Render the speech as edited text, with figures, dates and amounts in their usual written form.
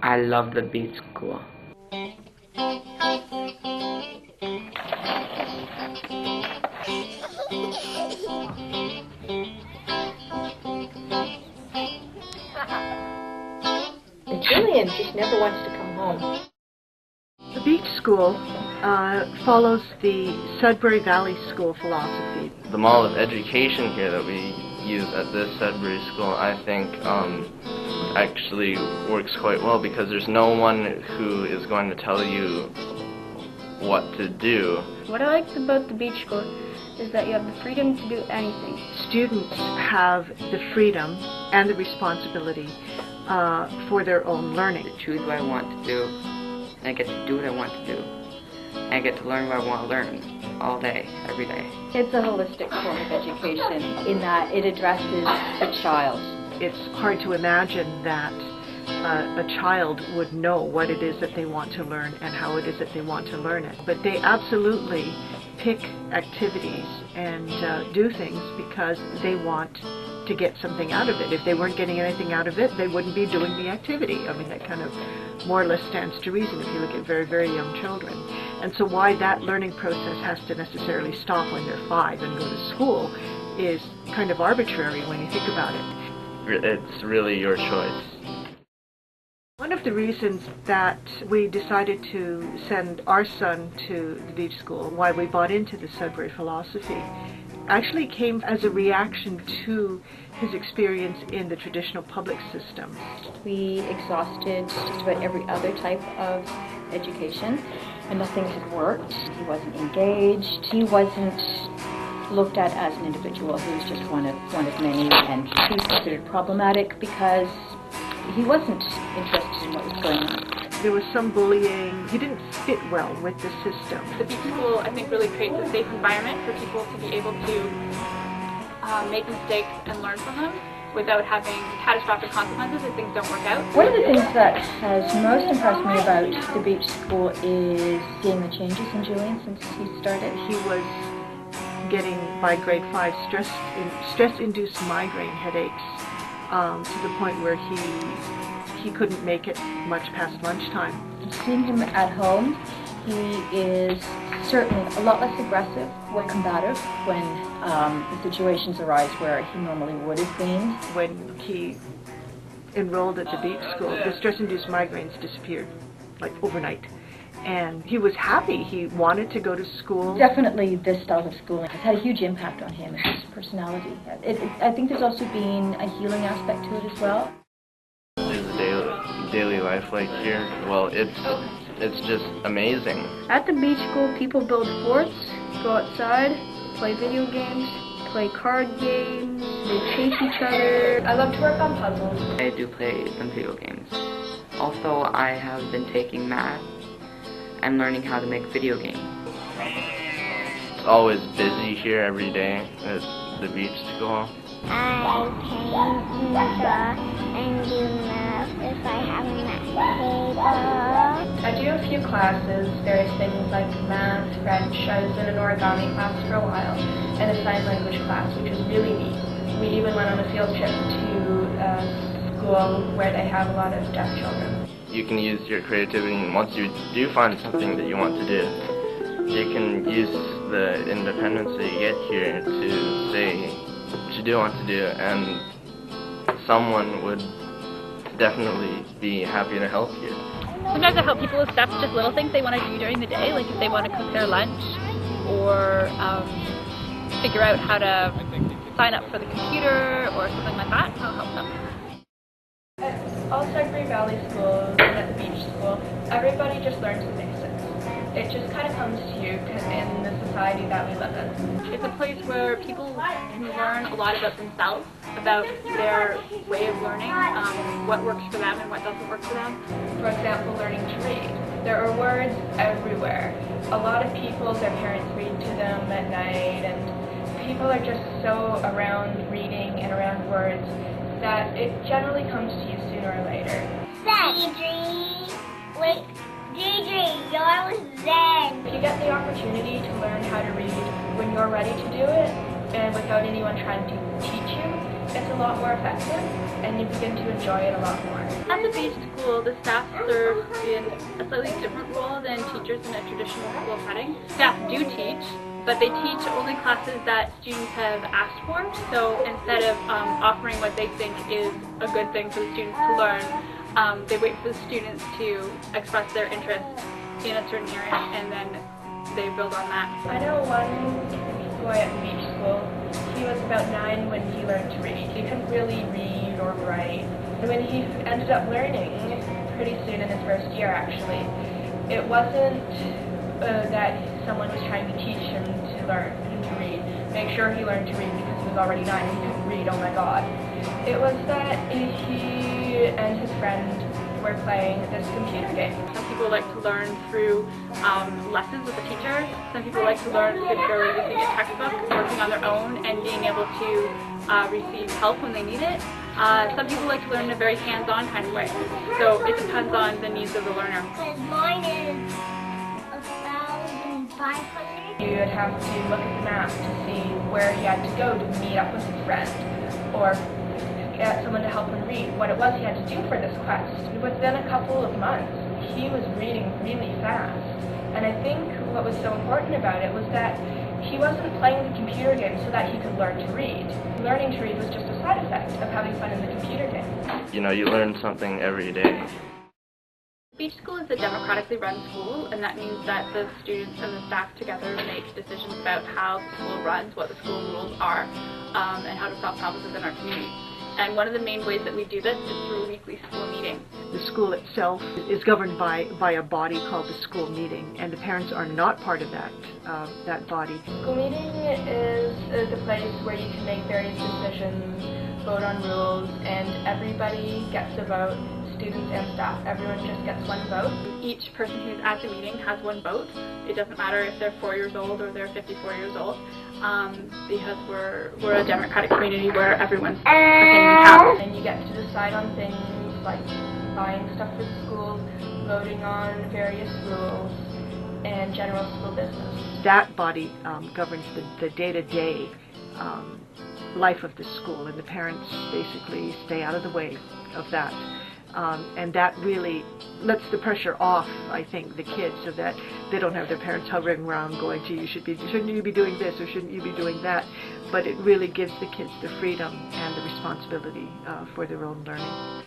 I love the beach school. Julian just never wants to come home. The beach school follows the Sudbury Valley School philosophy. The model of education here that we use at this Sudbury school, I think, actually works quite well because there's no one who is going to tell you what to do. What I like about the beach school is that you have the freedom to do anything. Students have the freedom and the responsibility for their own learning. To choose what I want to do, and I get to do what I want to do, and I get to learn what I want to learn all day, every day. It's a holistic form of education in that it addresses the child. It's hard to imagine that a child would know what it is that they want to learn and how it is that they want to learn it. But they absolutely pick activities and do things because they want to get something out of it. If they weren't getting anything out of it, they wouldn't be doing the activity. I mean, that kind of more or less stands to reason if you look at very, very young children. And so why that learning process has to necessarily stop when they're 5 and go to school is kind of arbitrary when you think about it. It's really your choice. One of the reasons that we decided to send our son to the beach school, why we bought into the Sudbury philosophy, actually came as a reaction to his experience in the traditional public system. We exhausted just about every other type of education and nothing had worked. He wasn't engaged. He wasn't looked at as an individual. He was just one of many, and he was considered problematic because he wasn't interested in what was going on. There was some bullying. He didn't fit well with the system. The beach school, I think, really creates a safe environment for people to be able to make mistakes and learn from them without having catastrophic consequences if things don't work out. One of the things that has most impressed me about the beach school is seeing the changes in Julian since he started. He was getting, by grade 5, stress-induced migraine headaches to the point where he couldn't make it much past lunchtime. Seeing him at home, he is certainly a lot less aggressive when combative, when the situations arise where he normally would have been. When he enrolled at the beach school, the stress-induced migraines disappeared, like overnight. And he was happy. He wanted to go to school. Definitely this style of schooling has had a huge impact on him and his personality. I think there's also been a healing aspect to it as well. Is daily life like here? Well, it's just amazing. At the beach school, people build forts, go outside, play video games, play card games, they chase each other. I love to work on puzzles. I do play some video games. Also, I have been taking math and learning how to make video games. It's always busy here every day at the beach school. I can draw and do math if I have a math table. I do a few classes, various things like math, French. I was in an origami class for a while, and a sign language class, which was really neat. We even went on a field trip to a school where they have a lot of deaf children. You can use your creativity, and once you do find something that you want to do, you can use the independence that you get here to say what you do want to do, and someone would definitely be happy to help you. Sometimes I help people with stuff, just little things they want to do during the day, like if they want to cook their lunch or figure out how to sign up for the computer or something like that. I'll help them. At all Sudbury Valley schools and at the beach school, everybody just learns the basics. It just kind of comes to you in the society that we live in. It's a place where people can learn a lot about themselves, about their way of learning, what works for them and what doesn't work for them. For example, learning to read. There are words everywhere. A lot of people, their parents read to them at night, and people are just so around reading and around words that it generally comes to you sooner or later. Wait, Deidre, yours then. If you get the opportunity to learn how to read when you're ready to do it, and without anyone trying to teach you, it's a lot more effective and you begin to enjoy it a lot more. At the beach school, the staff serve in a slightly different role than teachers in a traditional school setting. Staff do teach, but they teach only classes that students have asked for. So instead of offering what they think is a good thing for the students to learn, they wait for the students to express their interest in a certain area and then they build on that. I know one boy at the beach school, he was about 9 when he learned to read. He couldn't really read or write. And when he ended up learning, pretty soon in his first year actually, it wasn't that someone was trying to teach him to learn to read, make sure he learned to read because he was already 9 and he couldn't read, oh my god. It was that he and his friend were playing this computer game. Some people like to learn through lessons with a teacher. Some people like to learn particularly using a textbook, working on their own, and being able to receive help when they need it. Some people like to learn in a very hands-on kind of way. So it depends on the needs of the learner. Mine is 1,500. You would have to look at the map to see where he had to go to meet up with his friend, or get someone to help him read what it was he had to do for this quest. Within a couple of months, he was reading really fast. And I think what was so important about it was that he wasn't playing the computer game so that he could learn to read. Learning to read was just a side effect of having fun in the computer game. You know, you learn something every day. Beach school is a democratically run school, and that means that the students and the staff together make decisions about how the school runs, what the school rules are, and how to solve problems within our community. And one of the main ways that we do this is through a weekly school meeting. The school itself is governed by a body called the school meeting, and the parents are not part of that body. School meeting is the place where you can make various decisions, vote on rules, and everybody gets a vote. Students and staff, everyone just gets one vote. Each person who's at the meeting has one vote. It doesn't matter if they're 4 years old or they're 54 years old, because we're a democratic community where everyone's opinion counts. And you get to decide on things like buying stuff for the school, voting on various rules, and general school business. That body governs the day-to-day life of the school, and the parents basically stay out of the way of that. And that really lets the pressure off, I think, the kids, so that they don't have their parents hovering around going, gee, shouldn't you be doing this or shouldn't you be doing that? But it really gives the kids the freedom and the responsibility for their own learning.